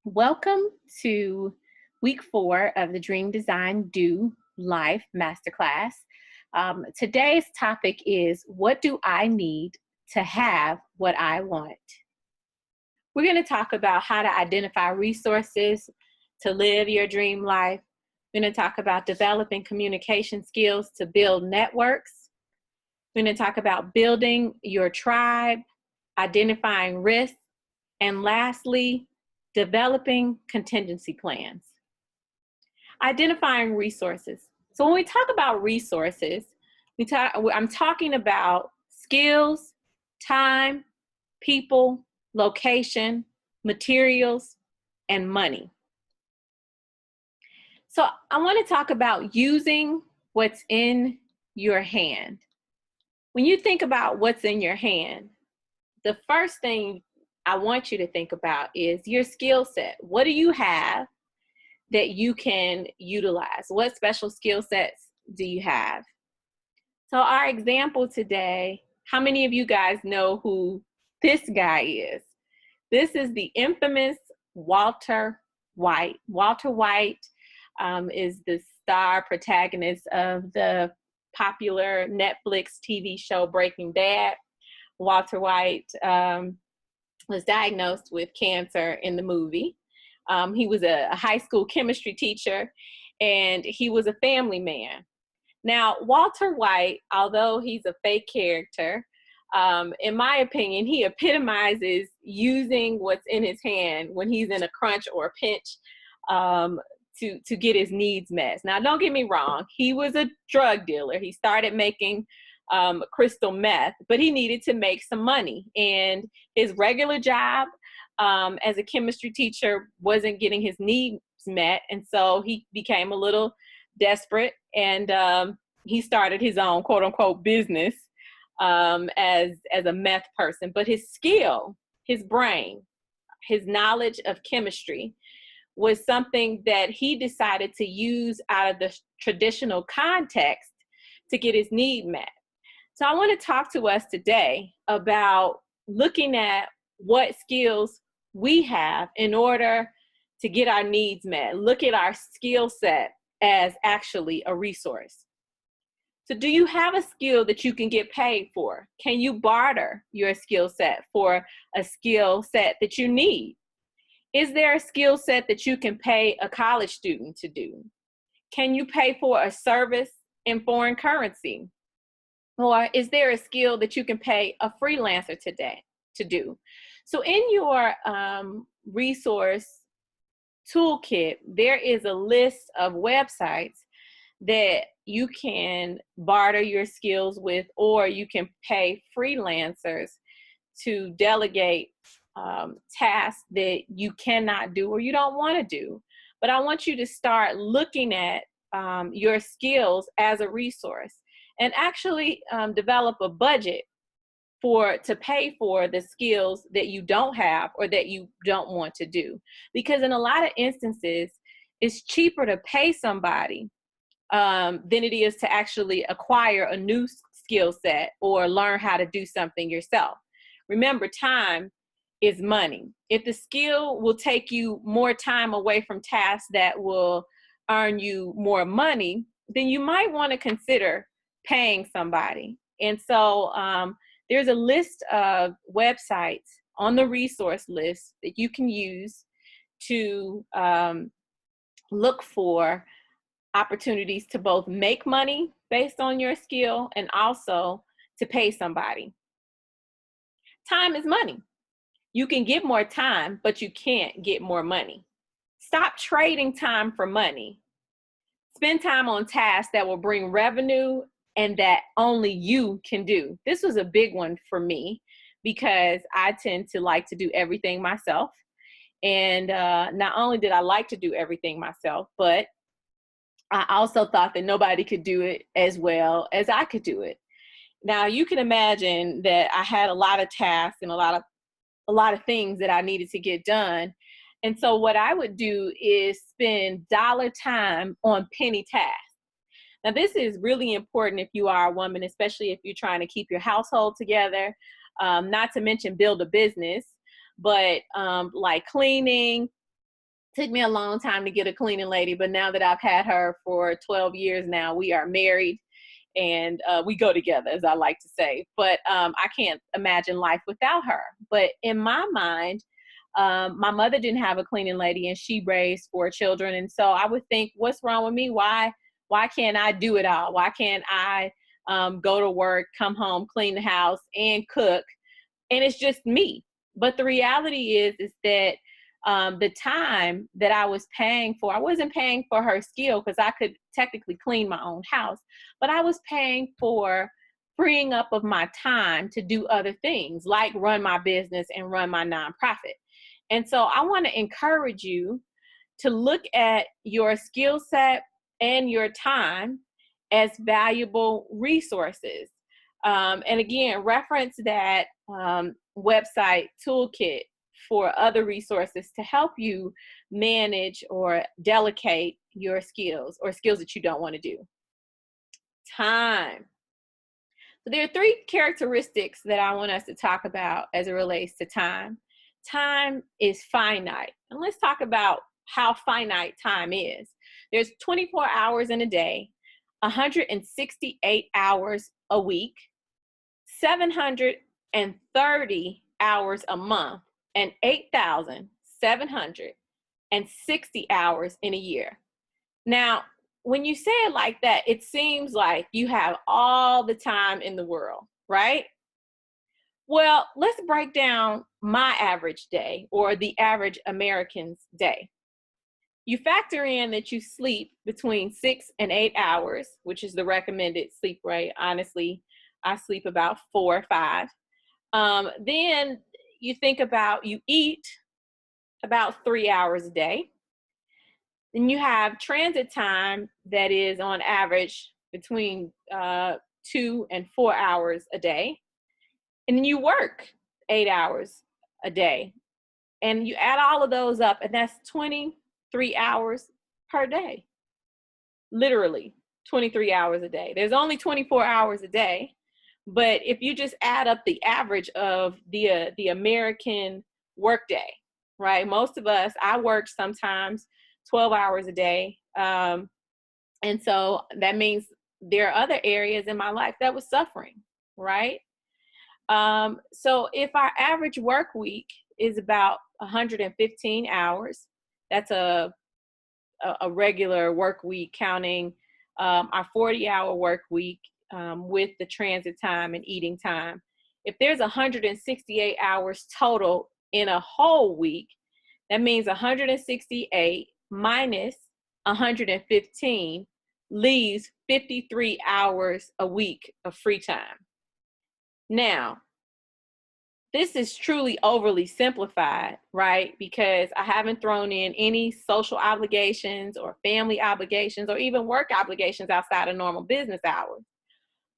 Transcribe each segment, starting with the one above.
Welcome to week 4 of the Dream Design Do Life Masterclass. Today's topic is, what do I need to have what I want? We're going to talk about how to identify resources to live your dream life. We're going to talk about developing communication skills to build networks. We're going to talk about building your tribe, identifying risks, and lastly, developing contingency plans. Identifying resources. So when we talk about resources, I'm talking about skills, time, people, location, materials, and money. So I want to talk about using what's in your hand. When you think about what's in your hand, the first thing I want you to think about is your skill set. What do you have that you can utilize? What special skill sets do you have? So our example today, how many of you guys know who this guy is? This is the infamous Walter White. Walter White is the star protagonist of the popular Netflix TV show Breaking Bad. Walter White was diagnosed with cancer in the movie. He was a high school chemistry teacher, and he was a family man. Now, Walter White, although he's a fake character, in my opinion, he epitomizes using what's in his hand when he's in a crunch or a pinch to get his needs met. Now, don't get me wrong. He was a drug dealer. He started making crystal meth, but he needed to make some money, and his regular job as a chemistry teacher wasn't getting his needs met, and so he became a little desperate, and he started his own quote-unquote business as a meth person. But his skill, his brain, his knowledge of chemistry was something that he decided to use out of the traditional context to get his need met. So I want to talk to us today about looking at what skills we have in order to get our needs met. Look at our skill set as actually a resource. So do you have a skill that you can get paid for? Can you barter your skill set for a skill set that you need? Is there a skill set that you can pay a college student to do? Can you pay for a service in foreign currency? Or is there a skill that you can pay a freelancer today to do? So in your resource toolkit, there is a list of websites that you can barter your skills with, or you can pay freelancers to delegate tasks that you cannot do or you don't want to do. But I want you to start looking at your skills as a resource, and actually develop a budget to pay for the skills that you don't have or that you don't want to do. Because in a lot of instances, it's cheaper to pay somebody than it is to actually acquire a new skill set or learn how to do something yourself. Remember, time is money. If the skill will take you more time away from tasks that will earn you more money, then you might want to consider paying somebody. And so there's a list of websites on the resource list that you can use to look for opportunities to both make money based on your skill and also to pay somebody. Time is money. You can get more time, but you can't get more money. Stop trading time for money. Spend time on tasks that will bring revenue and that only you can do. This was a big one for me because I tend to like to do everything myself. And not only did I like to do everything myself, but I also thought that nobody could do it as well as I could do it. Now you can imagine that I had a lot of tasks and a lot of things that I needed to get done. And so what I would do is spend dollar time on penny tasks. Now, this is really important if you are a woman, especially if you're trying to keep your household together, not to mention build a business, but like cleaning, Took me a long time to get a cleaning lady, but now that I've had her for 12 years now, we are married and we go together, as I like to say. But I can't imagine life without her. But in my mind, my mother didn't have a cleaning lady, and she raised 4 children. And so I would think, what's wrong with me? Why can't I do it all? Why can't I go to work, come home, clean the house, and cook? And it's just me. But the reality is that the time that I was paying for, I wasn't paying for her skill because I could technically clean my own house, but I was paying for freeing up of my time to do other things like run my business and run my nonprofit. And so I want to encourage you to look at your skill set and your time as valuable resources. And again, reference that website toolkit for other resources to help you manage or delegate your skills or skills that you don't want to do. Time. So there are 3 characteristics that I want us to talk about as it relates to time. Time is finite. And let's talk about how finite time is. There's 24 hours in a day, 168 hours a week, 730 hours a month, and 8,760 hours in a year. Now, when you say it like that, it seems like you have all the time in the world, right? Well, let's break down my average day or the average American's day. You factor in that you sleep between 6 and 8 hours, which is the recommended sleep rate. Honestly, I sleep about 4 or 5. Then you think about you eat about 3 hours a day. Then you have transit time that is on average between 2 and 4 hours a day. And then you work 8 hours a day. And you add all of those up, and that's 23 hours per day. Literally 23 hours a day. There's only 24 hours a day. But if you just add up the average of the American workday, right? Most of us, I work sometimes 12 hours a day. And so that means there are other areas in my life that was suffering, right? So if our average work week is about 115 hours, that's a regular work week, counting our 40-hour work week with the transit time and eating time. If there's 168 hours total in a whole week, that means 168 minus 115 leaves 53 hours a week of free time. Now, this is truly overly simplified, right? Because I haven't thrown in any social obligations or family obligations or even work obligations outside of normal business hours.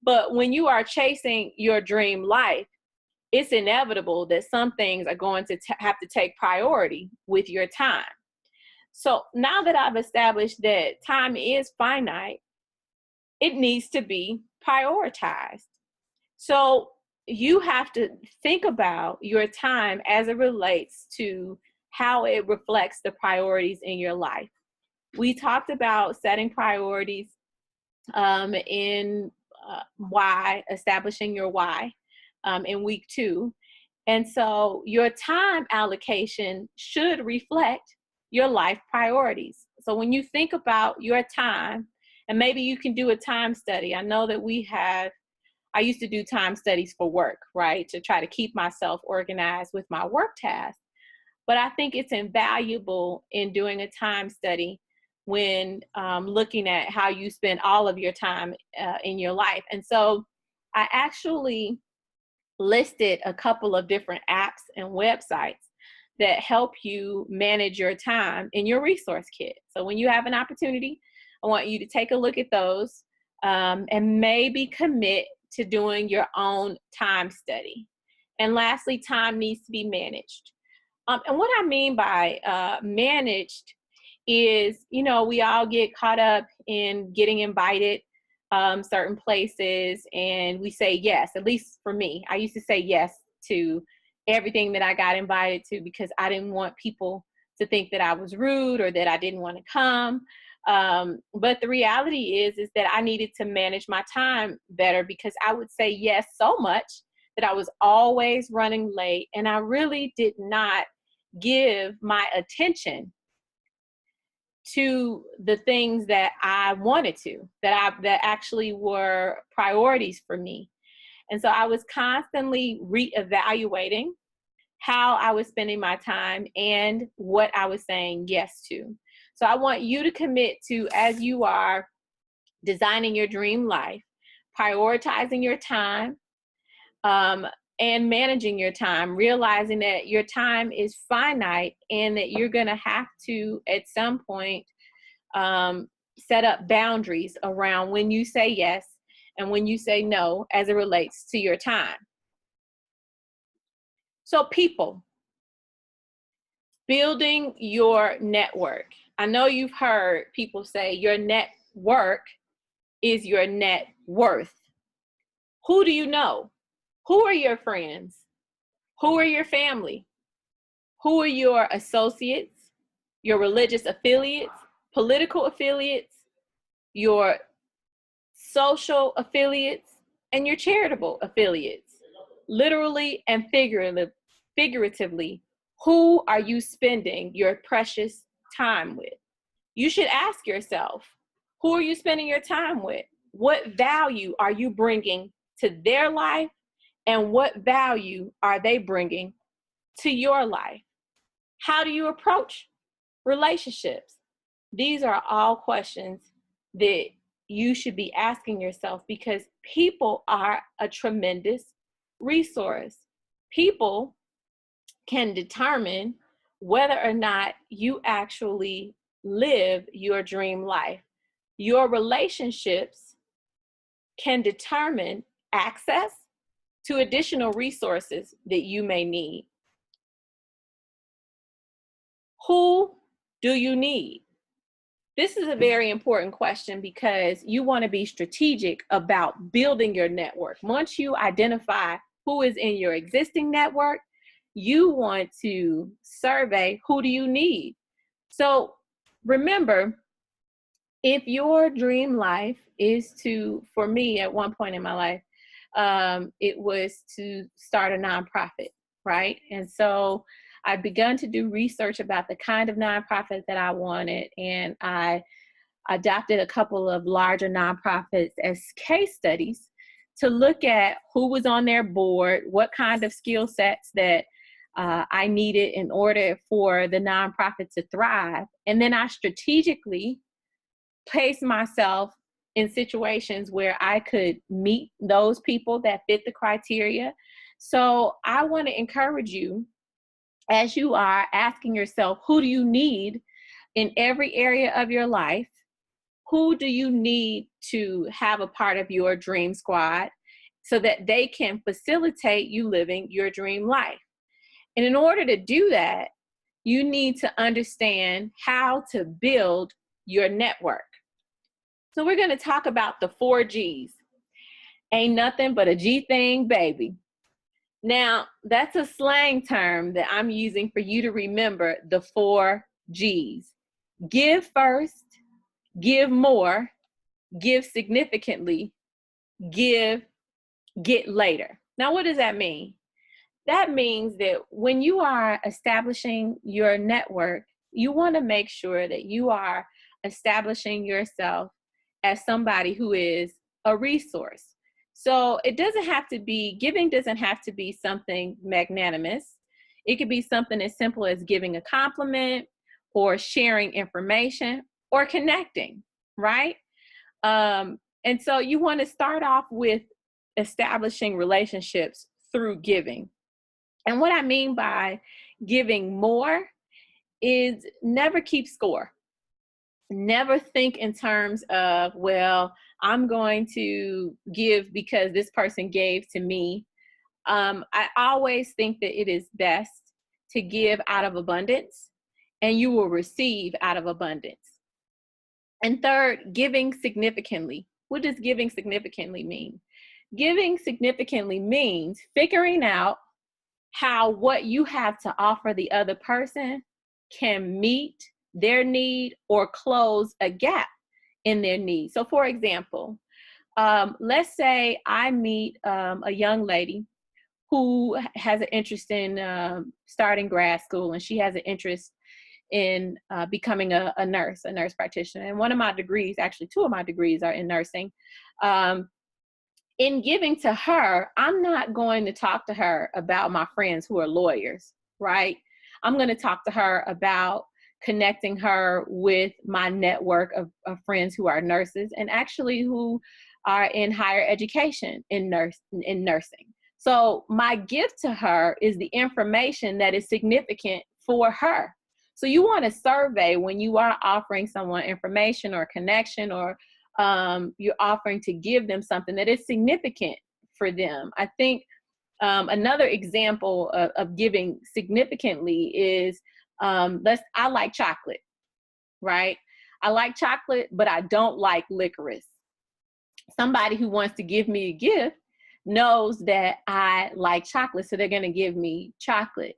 But when you are chasing your dream life, it's inevitable that some things are going to have to take priority with your time. So now that I've established that time is finite, it needs to be prioritized. So you have to think about your time as it relates to how it reflects the priorities in your life. We talked about setting priorities in why, establishing your why in week 2. And so your time allocation should reflect your life priorities. So when you think about your time, and maybe you can do a time study. I know that I used to do time studies for work, right? To try to keep myself organized with my work tasks. But I think it's invaluable in doing a time study when looking at how you spend all of your time in your life. And so I actually listed a couple of different apps and websites that help you manage your time in your resource kit. So when you have an opportunity, I want you to take a look at those and maybe commit to doing your own time study. And lastly, time needs to be managed. And what I mean by managed is, we all get caught up in getting invited certain places and we say yes. At least for me, I used to say yes to everything that I got invited to because I didn't want people to think that I was rude or that I didn't want to come. But the reality is that I needed to manage my time better, because I would say yes so much that I was always running late, and I really did not give my attention to the things that I wanted to, that actually were priorities for me. And so I was constantly reevaluating how I was spending my time and what I was saying yes to. So I want you to commit to, as you are designing your dream life, prioritizing your time, and managing your time, realizing that your time is finite and that you're going to have to, at some point, set up boundaries around when you say yes and when you say no as it relates to your time. So people, building your network. I know you've heard people say your network is your net worth. Who do you know? Who are your friends? Who are your family? Who are your associates, your religious affiliates, political affiliates, your social affiliates, and your charitable affiliates? Literally and figuratively, who are you spending your precious time with? You should ask yourself, who are you spending your time with? What value are you bringing to their life? And what value are they bringing to your life? How do you approach relationships? These are all questions that you should be asking yourself, because people are a tremendous resource. People can determine whether or not you actually live your dream life. Your relationships can determine access to additional resources that you may need. Who do you need? This is a very important question, because you want to be strategic about building your network. Once you identify who is in your existing network, you want to survey, who do you need? So remember, if your dream life is to, for me at one point in my life, it was to start a nonprofit, right? And so I'd begun to do research about the kind of nonprofit that I wanted, and I adopted a couple of larger nonprofits as case studies to look at who was on their board, what kind of skill sets that I needed in order for the nonprofit to thrive. And then I strategically placed myself in situations where I could meet those people that fit the criteria. So I want to encourage you, as you are asking yourself, who do you need in every area of your life? Who do you need to have a part of your dream squad so that they can facilitate you living your dream life? And in order to do that, you need to understand how to build your network. So we're going to talk about the 4 G's. Ain't nothing but a G thing, baby. Now, that's a slang term that I'm using for you to remember the 4 G's. Give first, give more, give significantly, get later. Now, what does that mean? That means that when you are establishing your network, you want to make sure that you are establishing yourself as somebody who is a resource. So it doesn't have to be, giving doesn't have to be something magnanimous. It could be something as simple as giving a compliment or sharing information or connecting, right? And so you want to start off with establishing relationships through giving. And what I mean by giving more is never keep score. Never think in terms of, well, I'm going to give because this person gave to me. I always think that it is best to give out of abundance, and you will receive out of abundance. And third, giving significantly. What does giving significantly mean? Giving significantly means figuring out how what you have to offer the other person can meet their need or close a gap in their need. So for example, let's say I meet a young lady who has an interest in starting grad school, and she has an interest in becoming a nurse practitioner. And one of my degrees, actually two of my degrees, are in nursing. In giving to her, I'm not going to talk to her about my friends who are lawyers, right? I'm going to talk to her about connecting her with my network of friends who are nurses and actually who are in higher education in nursing. So my gift to her is the information that is significant for her. So you want to survey when you are offering someone information or connection, or you're offering to give them something that is significant for them. I think another example of giving significantly is, I like chocolate, right? I like chocolate, but I don't like licorice. Somebody who wants to give me a gift knows that I like chocolate, so they're going to give me chocolate.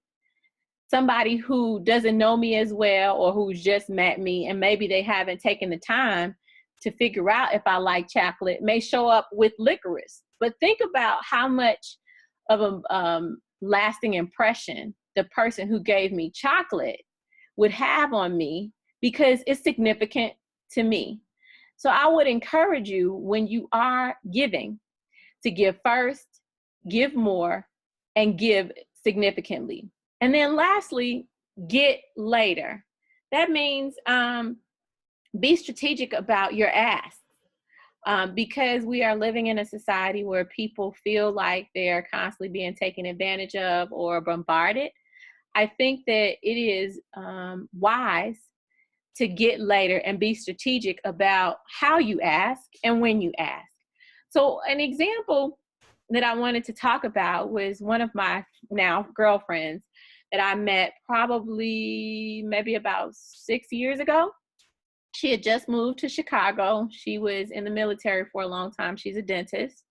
Somebody who doesn't know me as well, or who's just met me and maybe they haven't taken the time to figure out if I like chocolate, may show up with licorice. But think about how much of a lasting impression the person who gave me chocolate would have on me, because it's significant to me. So I would encourage you, when you are giving, to give first, give more, and give significantly. And then lastly, get later. That means be strategic about your ask. Because we are living in a society where people feel like they're constantly being taken advantage of or bombarded, I think that it is wise to get later and be strategic about how you ask and when you ask. So an example that I wanted to talk about was one of my now girlfriends that I met probably maybe about 6 years ago. She had just moved to Chicago. She was in the military for a long time. She's a dentist.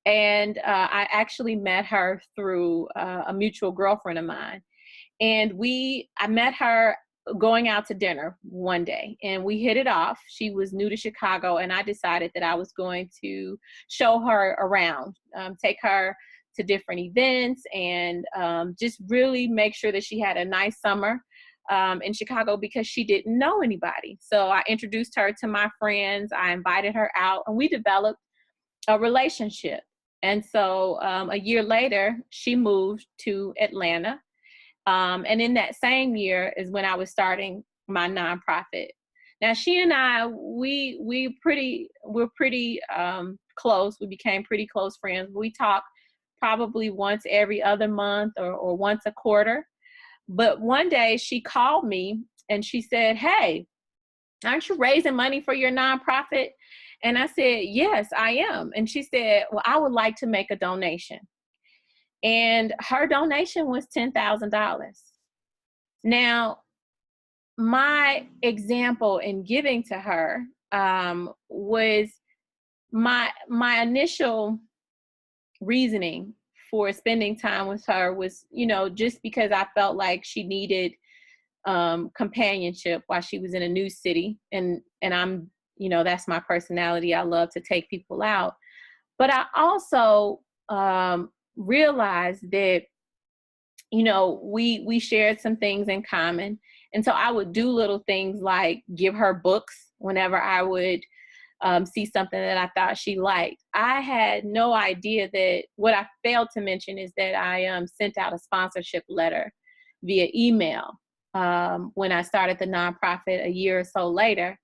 And I actually met her through a mutual girlfriend of mine. And I met her going out to dinner one day, and we hit it off. She was new to Chicago, and I decided that I was going to show her around, take her to different events, and just really make sure that she had a nice summer in Chicago, because she didn't know anybody. So I introduced her to my friends. I invited her out, and we developed a relationship. And so a year later, she moved to Atlanta. And in that same year is when I was starting my nonprofit. Now, she and I, we're pretty close. We became pretty close friends. We talk probably once every other month or once a quarter. But one day she called me and she said, "Hey, aren't you raising money for your nonprofit?" And I said, "Yes, I am." And she said, "Well, I would like to make a donation." And her donation was $10,000. Now, my example in giving to her was my initial reasoning for spending time with her was, just because I felt like she needed companionship while she was in a new city, and I'm, that's my personality. I love to take people out, but I also realized that we shared some things in common. And so I would do little things like give her books whenever I would see something that I thought she liked. I had no idea that what I failed to mention is that I sent out a sponsorship letter via email when I started the nonprofit a year or so later.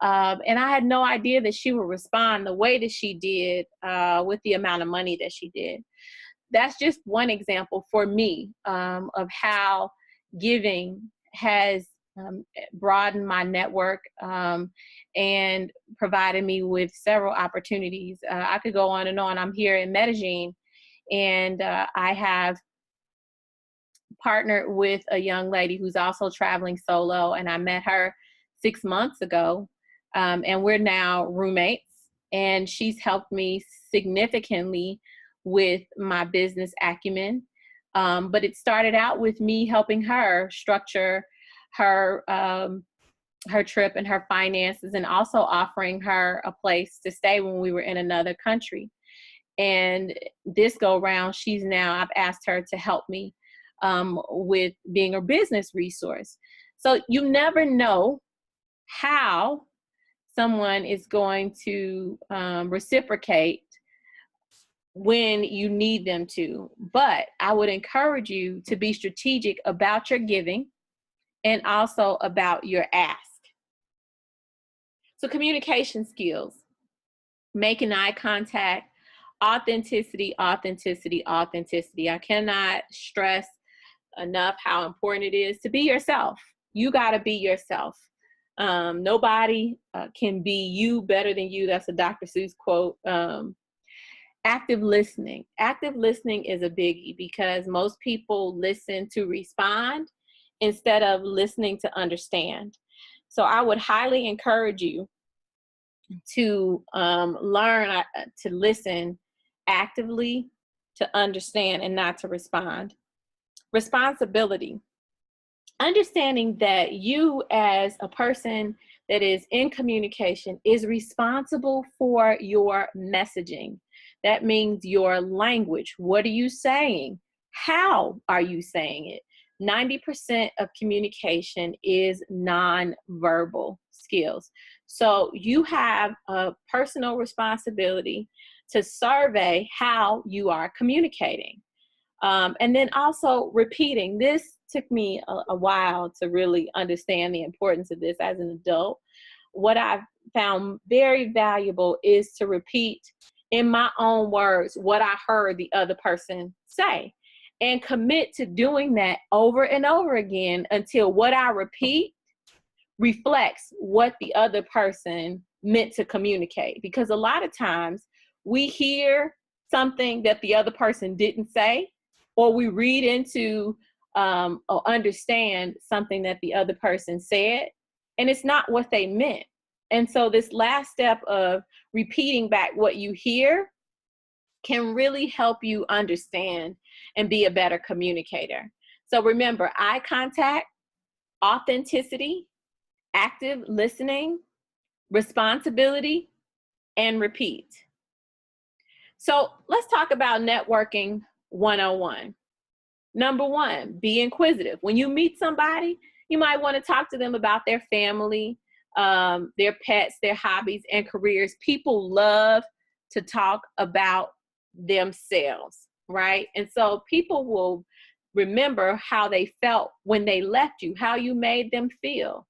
And I had no idea that she would respond the way that she did with the amount of money that she did. That's just one example for me of how giving has broadened my network and provided me with several opportunities. I could go on and on. I'm here in Medellin, and I have partnered with a young lady who's also traveling solo, and I met her 6 months ago, and we're now roommates, and she's helped me significantly with my business acumen. But it started out with me helping her structure her trip and her finances, and also offering her a place to stay when we were in another country. And this go round, I've asked her to help me with being a business resource. So you never know how someone is going to reciprocate when you need them to. But I would encourage you to be strategic about your giving and also about your ask. So communication skills, making eye contact, authenticity, authenticity, authenticity. I cannot stress enough how important it is to be yourself. You got to be yourself. Nobody can be you better than you. That's a Dr. Seuss quote. Active listening. Active listening is a biggie because most people listen to respond instead of listening to understand. So I would highly encourage you to learn to listen actively, to understand, and not to respond. Responsibility. Understanding that you as a person that is in communication is responsible for your messaging. That means your language. What are you saying? How are you saying it? 90% of communication is nonverbal skills. So you have a personal responsibility to survey how you are communicating. And then also repeating. This took me a while to really understand the importance of this as an adult. What I've found very valuable is to repeat in my own words what I heard the other person say, and commit to doing that over and over again until what I repeat reflects what the other person meant to communicate. Because a lot of times we hear something that the other person didn't say, or we read into or understand something that the other person said, and it's not what they meant. And so this last step of repeating back what you hear can really help you understand and be a better communicator. So remember, eye contact, authenticity, active listening, responsibility, and repeat. So let's talk about networking 101. Number one, be inquisitive. When you meet somebody, you might want to talk to them about their family, their pets, their hobbies, and careers. People love to talk about themselves, right? And so people will remember how they felt when they left you, how you made them feel.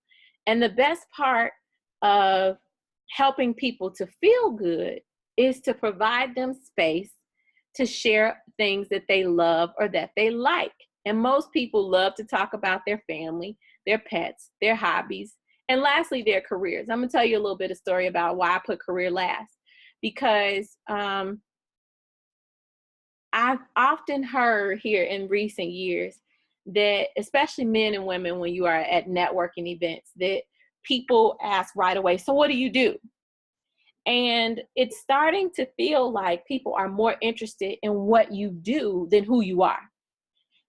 And the best part of helping people to feel good is to provide them space to share things that they love or that they like. And most people love to talk about their family, their pets, their hobbies, and lastly, their careers. I'm gonna tell you a little bit of story about why I put career last, because I've often heard here in recent years that, especially men and women, when you are at networking events, that people ask right away, so what do you do? And it's starting to feel like people are more interested in what you do than who you are.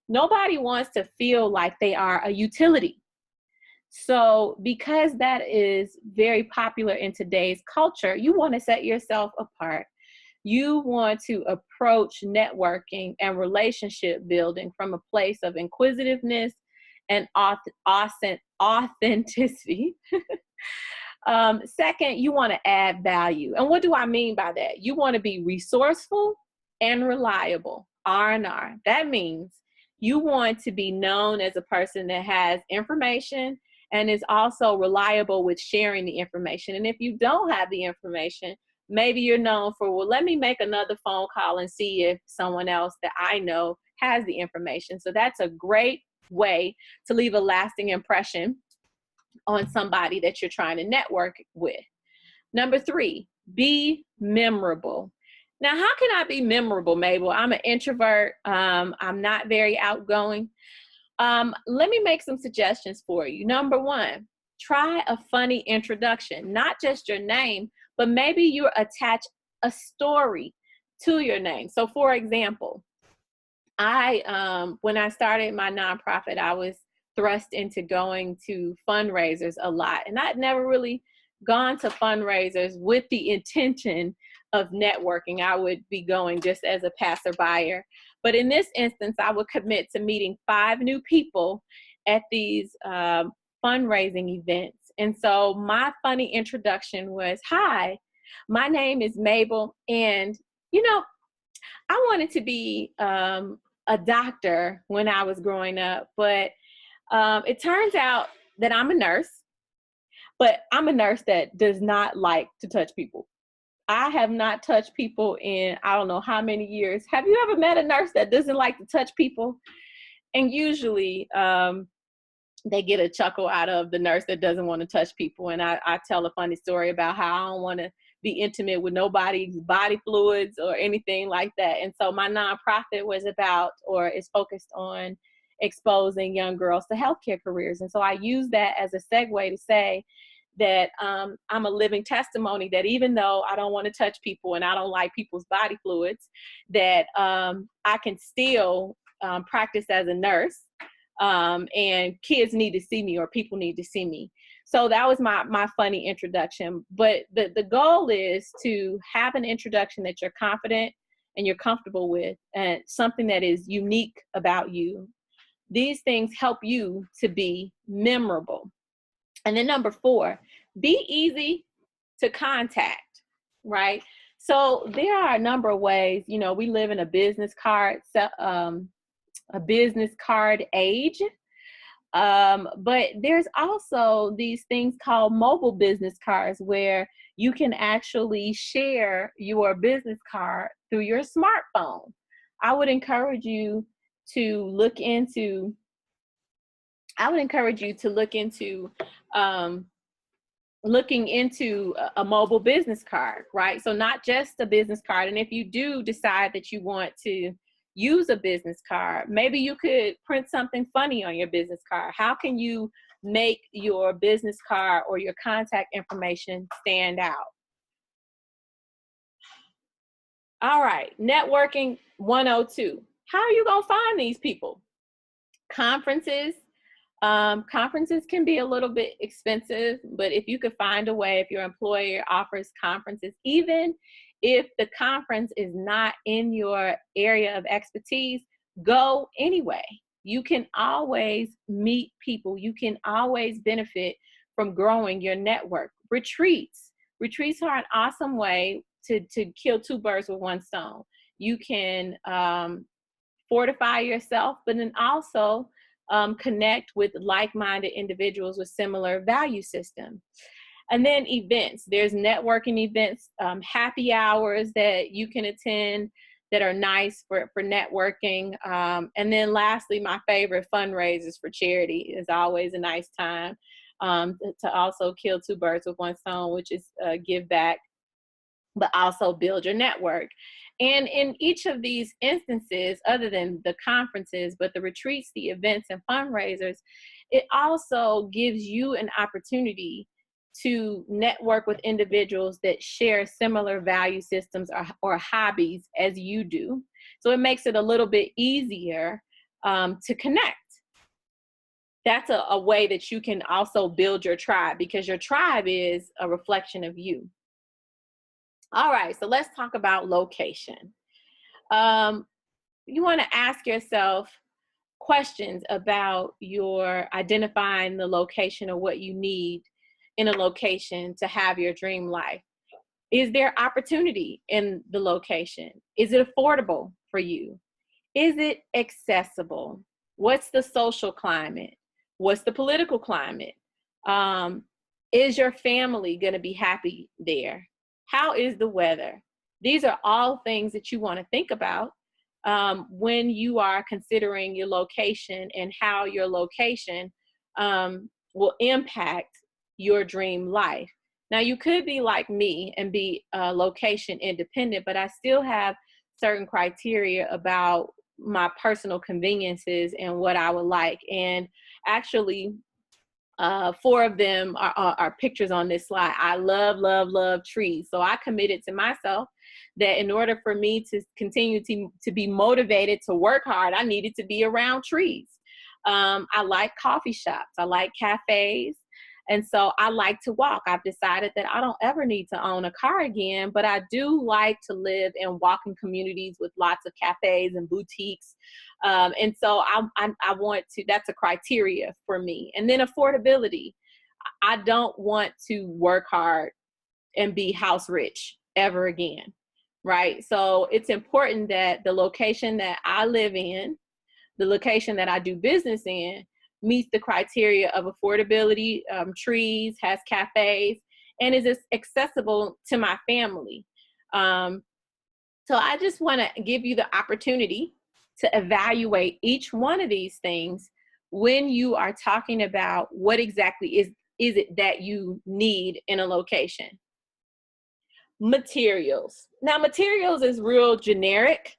Nobody wants to feel like they are a utility. So because that is very popular in today's culture, you want to set yourself apart. You want to approach networking and relationship building from a place of inquisitiveness and authenticity. Second, you want to add value. And what do I mean by that? You want to be resourceful and reliable, R&R. That means you want to be known as a person that has information and is also reliable with sharing the information. And if you don't have the information, maybe you're known for, well, let me make another phone call and see if someone else that I know has the information. So that's a great way to leave a lasting impression on somebody that you're trying to network with. Number three, be memorable. Now, how can I be memorable, Mabel? I'm an introvert. I'm not very outgoing. Let me make some suggestions for you. Number one, try a funny introduction, not just your name, but maybe you attach a story to your name. So for example, when I started my nonprofit, I was thrust into going to fundraisers a lot. And I'd never really gone to fundraisers with the intention of networking. I would be going just as a passerby. But in this instance, I would commit to meeting 5 new people at these fundraising events. And so my funny introduction was, hi, my name is Mabel. And, you know, I wanted to be a doctor when I was growing up, but it turns out that I'm a nurse, but I'm a nurse that does not like to touch people. I have not touched people in I don't know how many years. Have you ever met a nurse that doesn't like to touch people? And usually they get a chuckle out of the nurse that doesn't want to touch people. And I tell a funny story about how I don't want to be intimate with nobody's body fluids or anything like that. And so my nonprofit was about, or is focused on, exposing young girls to healthcare careers. And so I use that as a segue to say that I'm a living testimony that even though I don't want to touch people and I don't like people's body fluids, that I can still practice as a nurse, and kids need to see me, or people need to see me. So that was my funny introduction. But the goal is to have an introduction that you're confident and you're comfortable with, and something that is unique about you. These things help you to be memorable. And then number 4, be easy to contact, right? So there are a number of ways. You know, we live in a business card age. But there's also these things called mobile business cards, where you can actually share your business card through your smartphone. I would encourage you to look into looking into a mobile business card, right? So not just a business card. And if you do decide that you want to use a business card, maybe you could print something funny on your business card. How can you make your business card or your contact information stand out? All right, networking 102. How are you gonna find these people? Conferences. Conferences can be a little bit expensive, but if you could find a way, if your employer offers conferences, even if the conference is not in your area of expertise, go anyway. You can always meet people. You can always benefit from growing your network. Retreats are an awesome way to kill 2 birds with 1 stone. You can fortify yourself, but then also connect with like-minded individuals with similar value systems. And then events. There's networking events, happy hours that you can attend that are nice for networking. And then lastly, my favorite, fundraisers for charity is always a nice time to also kill 2 birds with 1 stone, which is give back, but also build your network. And in each of these instances, other than the conferences, but the retreats, the events, and fundraisers, it also gives you an opportunity to network with individuals that share similar value systems or hobbies as you do. So it makes it a little bit easier to connect. That's a way that you can also build your tribe, because your tribe is a reflection of you. All right, so let's talk about location. You want to ask yourself questions about your identifying the location or what you need in a location to have your dream life. Is there opportunity in the location? Is it affordable for you? Is it accessible? What's the social climate? What's the political climate? Is your family going to be happy there? How is the weather? These are all things that you want to think about when you are considering your location and how your location will impact your dream life. Now, you could be like me and be location independent, but I still have certain criteria about my personal conveniences and what I would like. And actually, 4 of them are pictures on this slide. I love, love, love trees. So I committed to myself that in order for me to continue to be motivated to work hard, I needed to be around trees. I like coffee shops. I like cafes. And so I like to walk. I've decided that I don't ever need to own a car again, but I do like to live in walking communities with lots of cafes and boutiques. And so I want to, that's a criteria for me. And then affordability. I don't want to work hard and be house rich ever again, right? So it's important that the location that I live in, the location that I do business in, meets the criteria of affordability, trees, has cafes, and is accessible to my family. So I just want to give you the opportunity to evaluate each one of these things when you are talking about what exactly is it that you need in a location. Materials. Now, materials is real generic,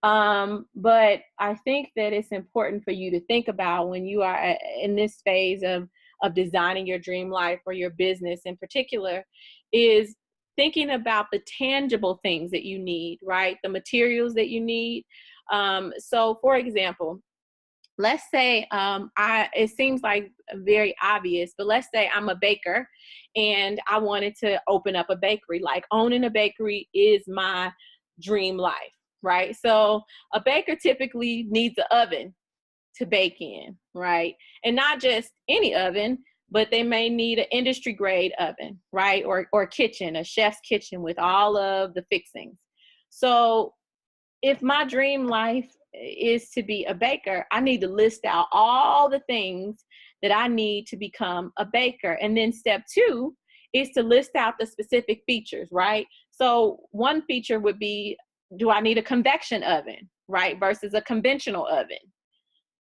but I think that it's important for you to think about when you are in this phase of designing your dream life or your business in particular, is thinking about the tangible things that you need, right? The materials that you need. So for example, let's say it seems like very obvious, but let's say I'm a baker and I wanted to open up a bakery. Like, owning a bakery is my dream life, right? So a baker typically needs an oven to bake in, right? And not just any oven, but they may need an industry grade oven, right? Or kitchen, a chef's kitchen with all of the fixings. So if my dream life is to be a baker, I need to list out all the things that I need to become a baker. And then step 2 is to list out the specific features, right? So one feature would be, do I need a convection oven, right? Versus a conventional oven,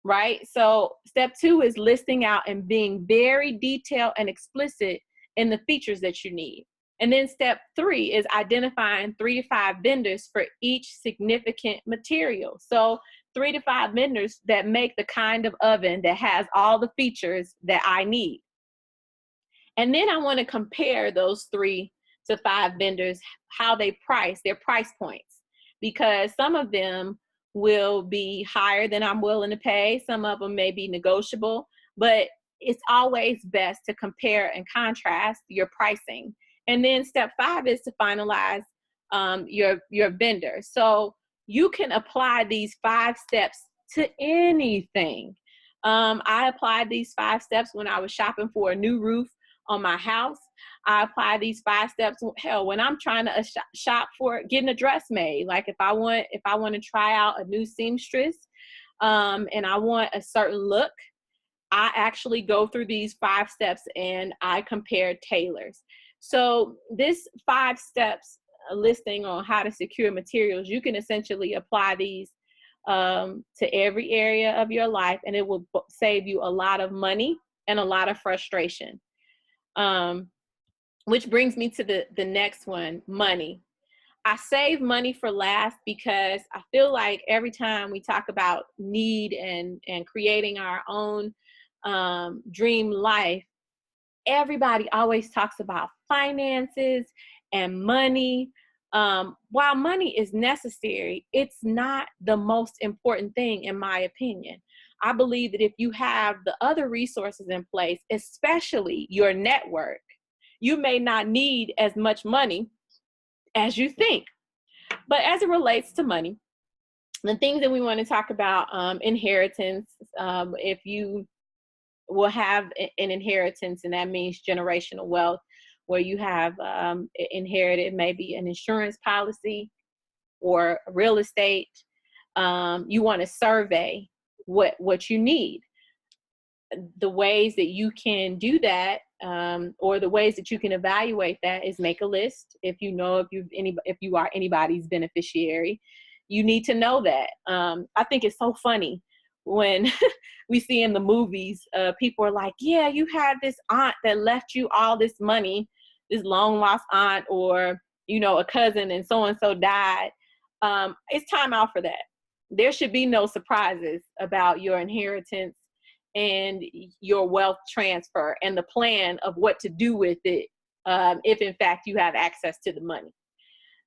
right? So step 2 is listing out and being very detailed and explicit in the features that you need. And then step 3 is identifying 3 to 5 vendors for each significant material. So 3 to 5 vendors that make the kind of oven that has all the features that I need. And then I want to compare those 3 to 5 vendors, how they price, their price points, because some of them will be higher than I'm willing to pay. Some of them may be negotiable, but it's always best to compare and contrast your pricing. And then step 5 is to finalize your vendor. So you can apply these 5 steps to anything. I applied these 5 steps when I was shopping for a new roof on my house. I apply these 5 steps, hell, when I'm trying to shop for getting a dress made. Like if I want to try out a new seamstress, and I want a certain look, I actually go through these 5 steps and I compare tailors. So this 5 steps listing on how to secure materials, you can essentially apply these to every area of your life, and it will save you a lot of money and a lot of frustration. Which brings me to the next one, money. I save money for last because I feel like every time we talk about need and creating our own dream life, everybody always talks about finances and money. While money is necessary, it's not the most important thing, in my opinion. I believe that if you have the other resources in place, especially your network, you may not need as much money as you think. But as it relates to money, the things that we want to talk about, inheritance, if you will have an inheritance, and that means generational wealth, where you have inherited maybe an insurance policy or real estate. You want to survey what you need. The ways that you can do that, or the ways that you can evaluate that, is make a list. If you know if you are anybody's beneficiary, you need to know that. I think it's so funny when we see in the movies, people are like, yeah, you had this aunt that left you all this money, this long lost aunt, or, a cousin, and so died. It's time out for that. There should be no surprises about your inheritance and your wealth transfer and the plan of what to do with it, if in fact you have access to the money.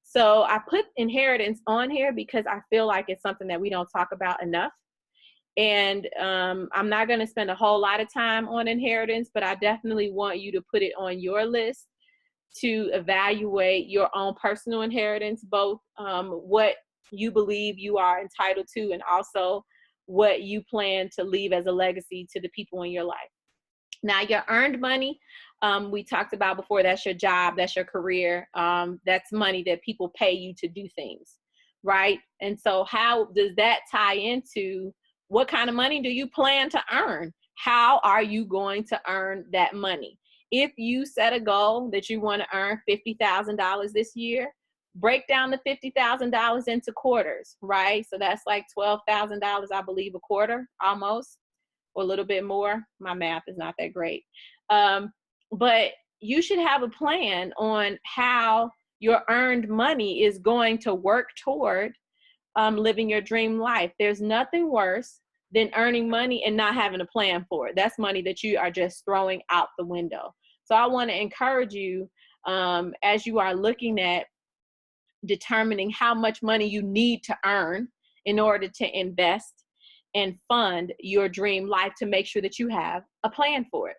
So I put inheritance on here because I feel like it's something that we don't talk about enough. And I'm not going to spend a whole lot of time on inheritance, but I definitely want you to put it on your list to evaluate your own personal inheritance, both what you believe you are entitled to and also what you plan to leave as a legacy to the people in your life. Now, your earned money, we talked about before, that's your job, that's your career, that's money that people pay you to do things, right? And so how does that tie into what kind of money do you plan to earn? How are you going to earn that money? If you set a goal that you want to earn $50,000 this year, break down the $50,000 into quarters, right? So that's like $12,000, I believe, a quarter almost, or a little bit more. My math is not that great. But you should have a plan on how your earned money is going to work toward living your dream life. There's nothing worse than earning money and not having a plan for it. That's money that you are just throwing out the window. So I want to encourage you, as you are looking at determining how much money you need to earn in order to invest and fund your dream life, to make sure that you have a plan for it.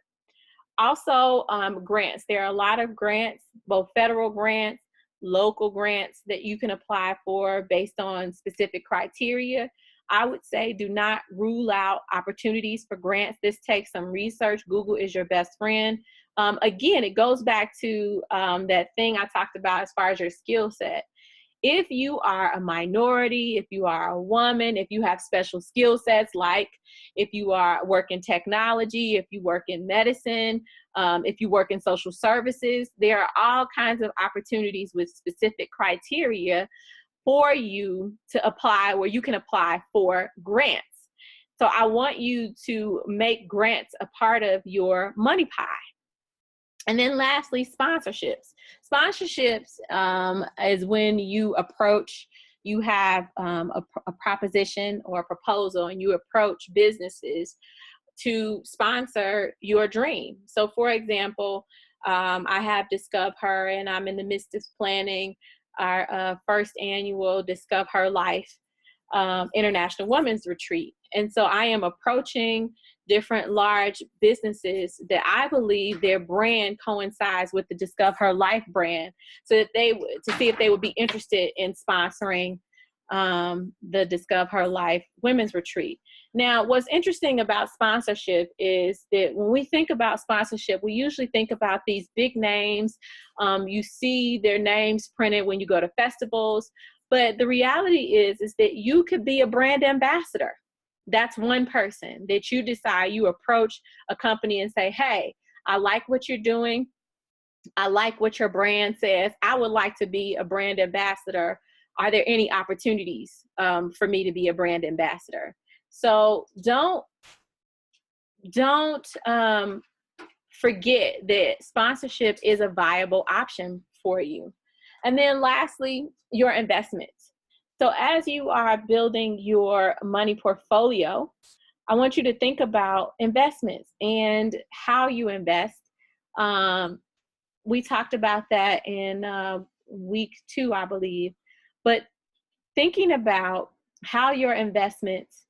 Also, grants. There are a lot of grants, both federal grants, local grants that you can apply for based on specific criteria. I would say do not rule out opportunities for grants. This takes some research. Google is your best friend. Again, it goes back to that thing I talked about as far as your skill set. If you are a minority, if you are a woman, if you have special skill sets, like if you work in technology, if you work in medicine, if you work in social services, there are all kinds of opportunities with specific criteria for you to apply, where you can apply for grants. So I want you to make grants a part of your money pie. And then lastly, sponsorships. Sponsorships is when you have a proposition or a proposal, and you approach businesses to sponsor your dream. So for example, I have Discover Her, and I'm in the midst of planning our first annual Discover Her Life International Women's Retreat. And so I am approaching different large businesses that I believe their brand coincides with the Discover Her Life brand, so that to see if they would be interested in sponsoring the Discover Her Life Women's Retreat. Now, what's interesting about sponsorship is that when we think about sponsorship, we usually think about these big names. You see their names printed when you go to festivals, but the reality is that you could be a brand ambassador. That's one person that you decide, you approach a company and say, hey, I like what you're doing. I like what your brand says. I would like to be a brand ambassador. Are there any opportunities for me to be a brand ambassador? So don't forget that sponsorship is a viable option for you. And then lastly, your investments. So as you are building your money portfolio, I want you to think about investments and how you invest. We talked about that in week 2, I believe. But thinking about how your investments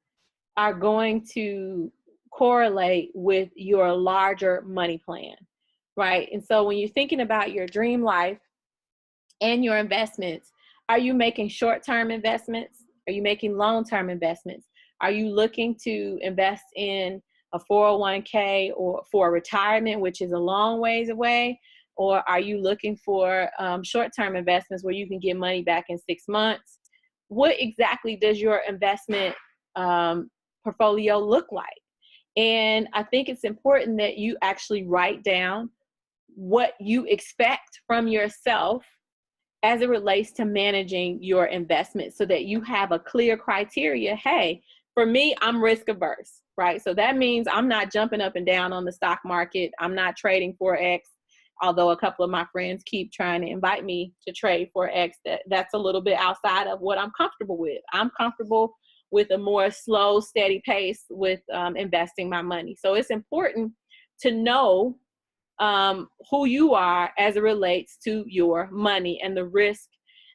are going to correlate with your larger money plan, right? And so when you're thinking about your dream life and your investments, are you making short-term investments? Are you making long-term investments? Are you looking to invest in a 401k or for retirement, which is a long ways away? Or are you looking for short-term investments where you can get money back in 6 months? What exactly does your investment portfolio look like? And I think it's important that you actually write down what you expect from yourself as it relates to managing your investment, so that you have a clear criteria. Hey, for me, I'm risk averse, right? So that means I'm not jumping up and down on the stock market. I'm not trading Forex, although a couple of my friends keep trying to invite me to trade Forex. That's a little bit outside of what I'm comfortable with. I'm comfortable with a more slow, steady pace with investing my money. So it's important to know who you are as it relates to your money and the risk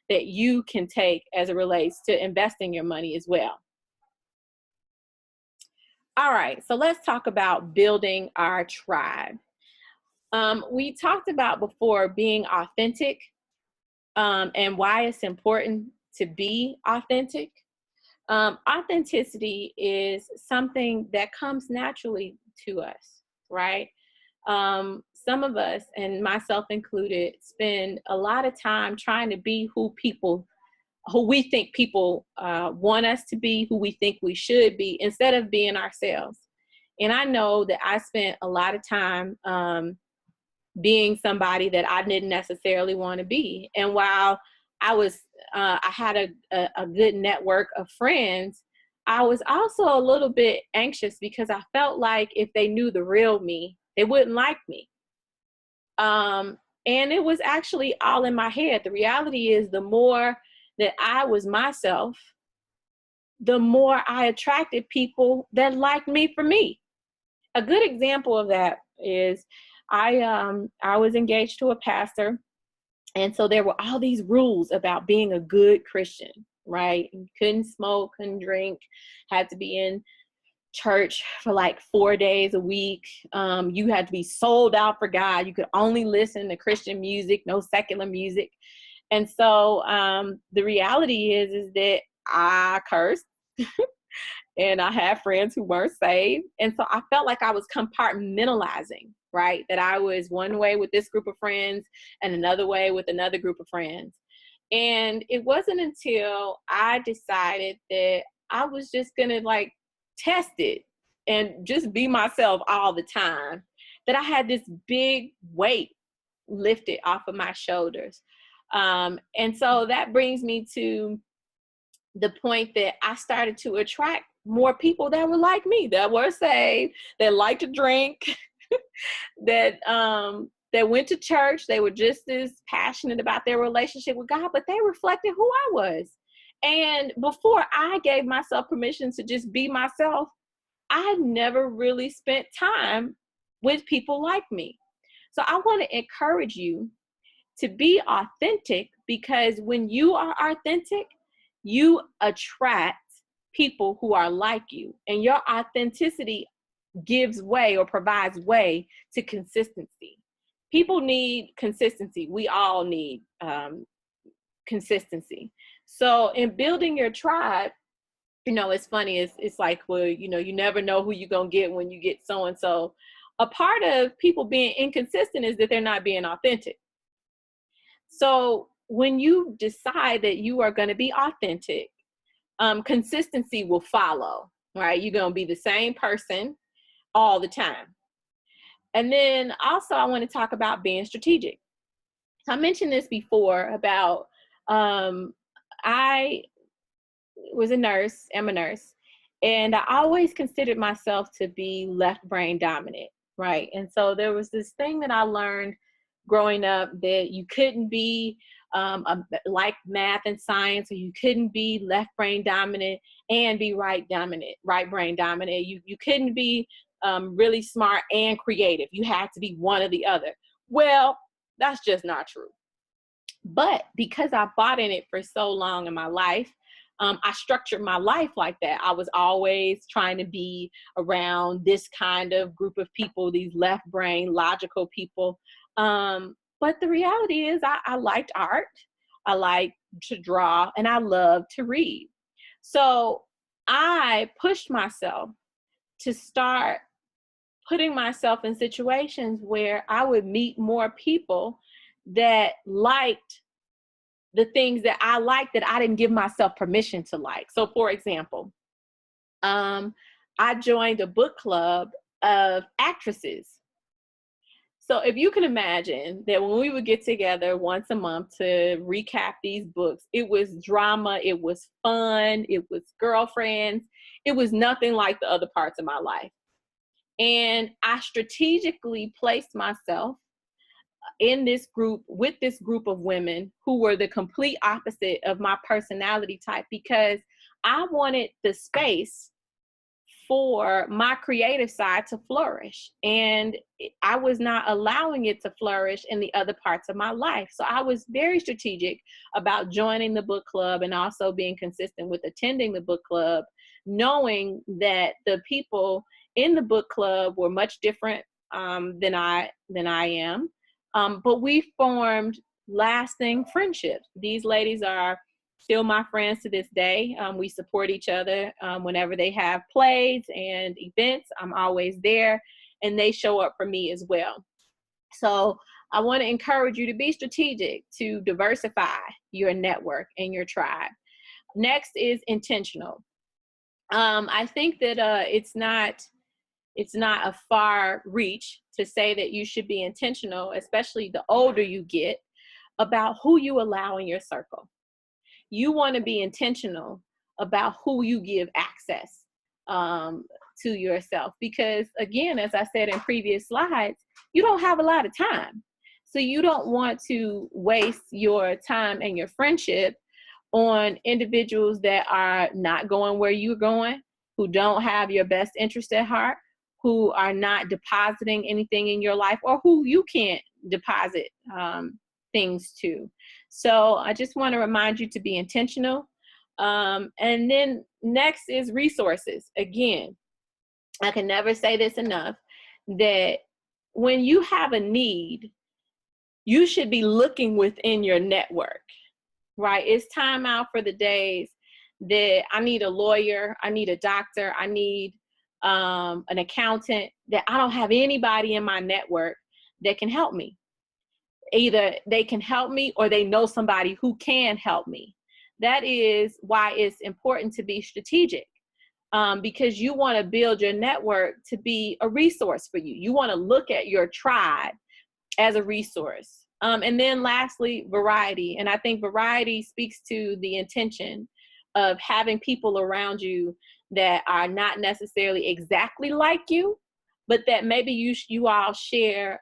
that you can take as it relates to investing your money as well. All right, so let's talk about building our tribe. We talked about before being authentic, and why it's important to be authentic. Authenticity is something that comes naturally to us, right? Some of us, and myself included, spend a lot of time trying to be who we think people want us to be, who we think we should be, instead of being ourselves. And I know that I spent a lot of time being somebody that I didn't necessarily want to be. And while I had a good network of friends, I was also a little bit anxious because I felt like if they knew the real me, they wouldn't like me. And it was actually all in my head. The reality is, the more that I was myself, the more I attracted people that liked me for me. A good example of that is I was engaged to a pastor, and so there were all these rules about being a good Christian, right? You couldn't smoke, couldn't drink, had to be in church for like 4 days a week. You had to be sold out for God. You could only listen to Christian music, no secular music. And so the reality is that I cursed and I had friends who weren't saved. And so I felt like I was compartmentalizing, right? That I was one way with this group of friends and another way with another group of friends. And it wasn't until I decided that I was just going to like test it and just be myself all the time, that I had this big weight lifted off of my shoulders. And so that brings me to the point that I started to attract more people that were like me, that were saved, that liked to drink, that went to church. They were just as passionate about their relationship with God, but they reflected who I was. And before I gave myself permission to just be myself, I had never really spent time with people like me. So I want to encourage you to be authentic, because when you are authentic, you attract people who are like you, and your authenticity gives way or provides way to consistency. People need consistency. We all need consistency. So in building your tribe, it's funny. It's like, well, you never know who you're going to get when you get so-and-so. A part of people being inconsistent is that they're not being authentic. So when you decide that you are going to be authentic, consistency will follow, right? You're going to be the same person all the time. And then also I want to talk about being strategic. I mentioned this before about, I was a nurse, am a nurse, and I always considered myself to be left brain dominant, right? And so there was this thing that I learned growing up, that you couldn't be like math and science, or you couldn't be left brain dominant and be right brain dominant. You couldn't be really smart and creative. You had to be one or the other. Well, that's just not true. But because I bought in it for so long in my life, I structured my life like that. I was always trying to be around this kind of group of people, these left brain, logical people. But the reality is I liked art, I liked to draw, and I loved to read. So I pushed myself to start putting myself in situations where I would meet more people that liked the things that I liked that I didn't give myself permission to like. So for example, I joined a book club of actresses. So if you can imagine that when we would get together once a month to recap these books, it was drama, it was fun, it was girlfriends, it was nothing like the other parts of my life. And I strategically placed myself in this group with this group of women who were the complete opposite of my personality type, because I wanted the space for my creative side to flourish, and I was not allowing it to flourish in the other parts of my life. So I was very strategic about joining the book club and also being consistent with attending the book club, knowing that the people in the book club were much different than I am. But we formed lasting friendships. These ladies are still my friends to this day. We support each other whenever they have plays and events. I'm always there, and they show up for me as well. So I want to encourage you to be strategic, to diversify your network and your tribe. Next is intentional. I think that it's not a far reach to say that you should be intentional, especially the older you get, about who you allow in your circle. You want to be intentional about who you give access to yourself, because again, as I said in previous slides, you don't have a lot of time. So you don't want to waste your time and your friendship on individuals that are not going where you're going, who don't have your best interest at heart, who are not depositing anything in your life, or who you can't deposit things to. So I just want to remind you to be intentional. And then next is resources. Again, I can never say this enough, that when you have a need, you should be looking within your network, right? It's time out for the days that I need a lawyer, I need a doctor, I need an accountant, that I don't have anybody in my network that can help me. Either they can help me or they know somebody who can help me. That is why it's important to be strategic, because you want to build your network to be a resource for you. You want to look at your tribe as a resource. And then lastly, variety. And I think variety speaks to the intention of having people around you that are not necessarily exactly like you, but that maybe you all share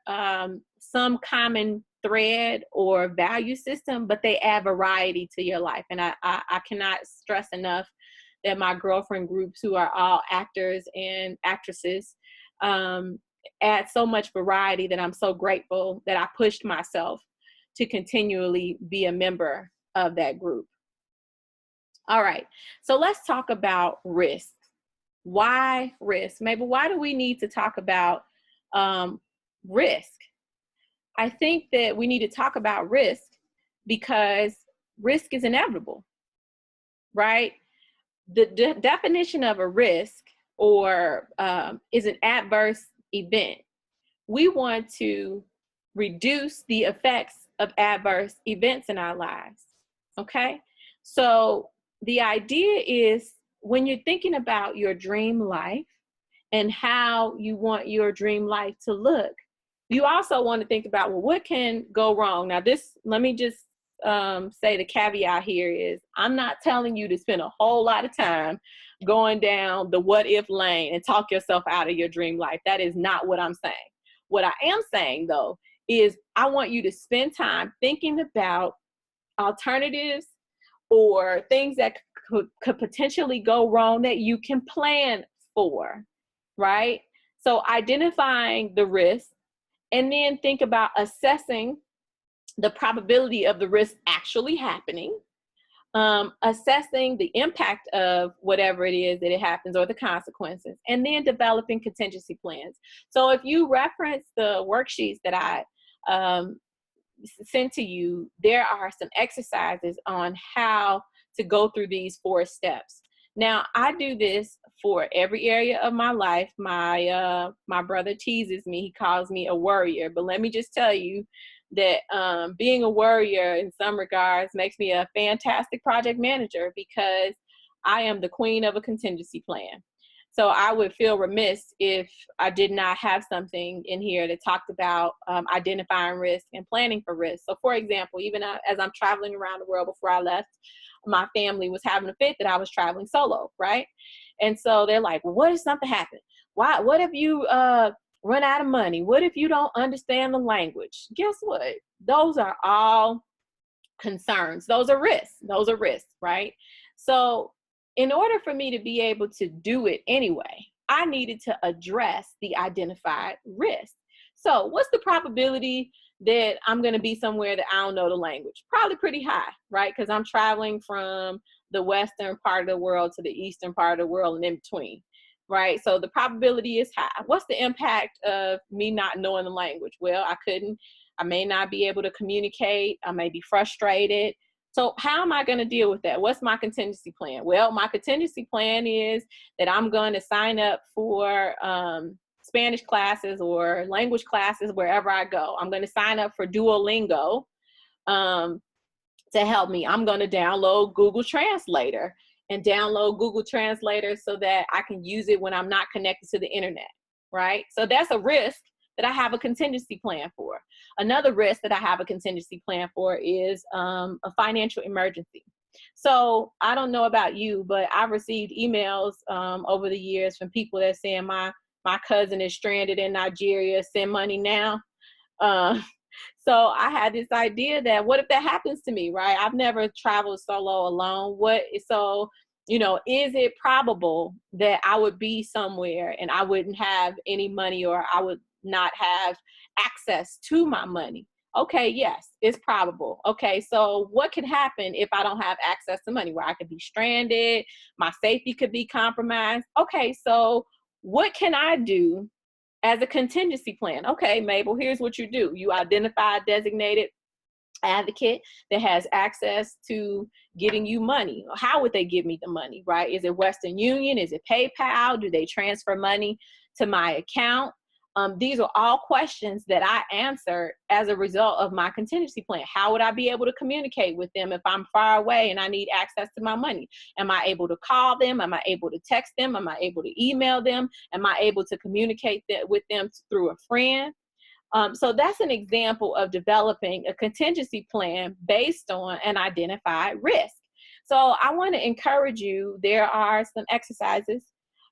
some common thread or value system, but they add variety to your life. And I cannot stress enough that my girlfriend groups, who are all actors and actresses, add so much variety that I'm so grateful that I pushed myself to continually be a member of that group. All right, so let's talk about risk. Why risk? Maybe why do we need to talk about risk? I think that we need to talk about risk because risk is inevitable, right? The definition of a risk or is an adverse event. We want to reduce the effects of adverse events in our lives, okay? So the idea is, when you're thinking about your dream life and how you want your dream life to look, you also want to think about, well, what can go wrong? Now let me just say the caveat here is, I'm not telling you to spend a whole lot of time going down the what if lane and talk yourself out of your dream life. That is not what I'm saying. What I am saying, though, is I want you to spend time thinking about alternatives or things that could potentially go wrong that you can plan for, right? So identifying the risk, and then think about assessing the probability of the risk actually happening, assessing the impact of whatever it is that it happens or the consequences, and then developing contingency plans. So if you reference the worksheets that I sent to you, there are some exercises on how to go through these 4 steps. Now, I do this for every area of my life. My brother teases me. He calls me a worrier. But let me just tell you that being a worrier in some regards makes me a fantastic project manager, because I am the queen of a contingency plan. So I would feel remiss if I did not have something in here that talked about identifying risk and planning for risk. So for example, even as I'm traveling around the world, before I left, my family was having a fit that I was traveling solo, right? And so they're like, well, what if something happened? What if you run out of money? What if you don't understand the language? Guess what? Those are all concerns. Those are risks, right? So in order for me to be able to do it anyway, I needed to address the identified risk. So what's the probability that I'm going to be somewhere that I don't know the language? Probably pretty high, right? Because I'm traveling from the western part of the world to the eastern part of the world and in between, right? So the probability is high. What's the impact of me not knowing the language? Well, I may not be able to communicate. I may be frustrated. So how am I going to deal with that? What's my contingency plan? Well, my contingency plan is that I'm going to sign up for Spanish classes or language classes wherever I go. I'm going to sign up for Duolingo to help me. I'm going to download Google Translator so that I can use it when I'm not connected to the internet, right? So that's a risk that I have a contingency plan for. Another risk that I have a contingency plan for is a financial emergency. So I don't know about you, but I've received emails over the years from people that saying my cousin is stranded in Nigeria, send money now. So I had this idea that what if that happens to me, right? I've never traveled solo alone. Is it probable that I would be somewhere and I wouldn't have any money, or I would not have access to my money? Okay, yes, it's probable. Okay, so what could happen if I don't have access to money? Where I could be stranded, my safety could be compromised. Okay, so what can I do as a contingency plan? Okay, Mabel, here's what you do. You identify a designated advocate that has access to getting you money. How would they give me the money, right? Is it Western Union? Is it PayPal? Do they transfer money to my account? These are all questions that I answer as a result of my contingency plan. How would I be able to communicate with them if I'm far away and I need access to my money? Am I able to call them? Am I able to text them? Am I able to email them? Am I able to communicate with them through a friend? So that's an example of developing a contingency plan based on an identified risk. So I want to encourage you, there are some exercises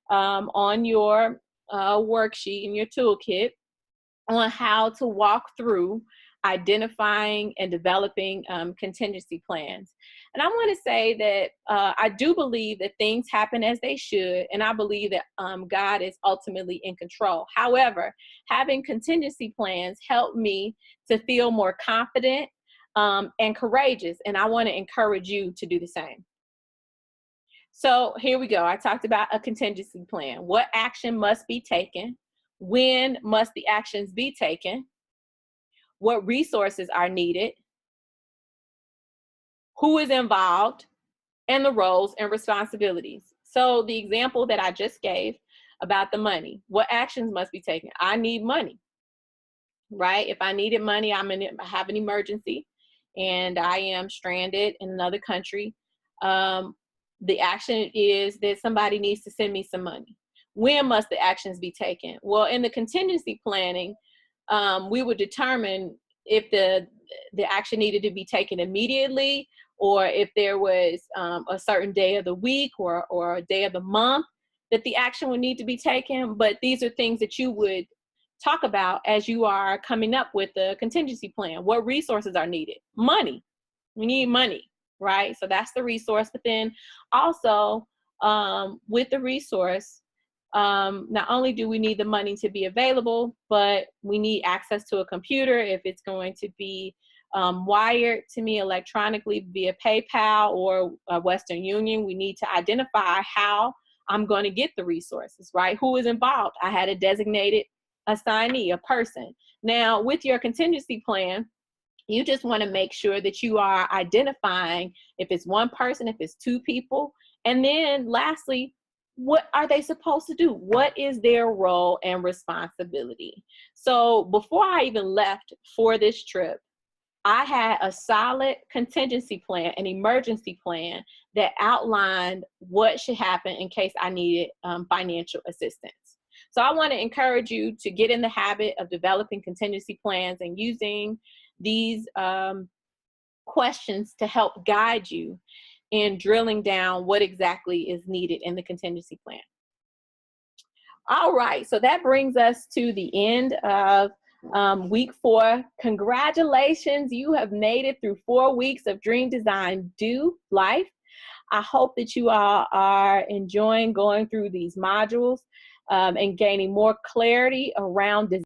on your worksheet in your toolkit on how to walk through identifying and developing contingency plans. And I want to say that I do believe that things happen as they should, and I believe that God is ultimately in control. However, having contingency plans helped me to feel more confident and courageous, and I want to encourage you to do the same. So here we go. I talked about a contingency plan. What action must be taken? When must the actions be taken? What resources are needed? Who is involved? And the roles and responsibilities. So the example that I just gave about the money, what actions must be taken? I need money, right? If I needed money, I have an emergency and I am stranded in another country. The action is that somebody needs to send me some money. When must the actions be taken? Well, in the contingency planning, we would determine if the action needed to be taken immediately, or if there was a certain day of the week or a day of the month that the action would need to be taken. But these are things that you would talk about as you are coming up with the contingency plan. What resources are needed? Money. We need money, right? So that's the resource. But then also with the resource, not only do we need the money to be available, but we need access to a computer if it's going to be wired to me electronically via PayPal or Western Union. We need to identify how I'm going to get the resources, right? Who is involved? I had a designated assignee, a person. Now, with your contingency plan, you just want to make sure that you are identifying if it's one person, if it's two people, and then lastly, what are they supposed to do? What is their role and responsibility? So before I even left for this trip, I had a solid contingency plan, an emergency plan that outlined what should happen in case I needed financial assistance. So I want to encourage you to get in the habit of developing contingency plans and using these questions to help guide you in drilling down what exactly is needed in the contingency plan. All right, so that brings us to the end of week 4. Congratulations, you have made it through 4 weeks of Dream Design Do Life. I hope that you all are enjoying going through these modules and gaining more clarity around design.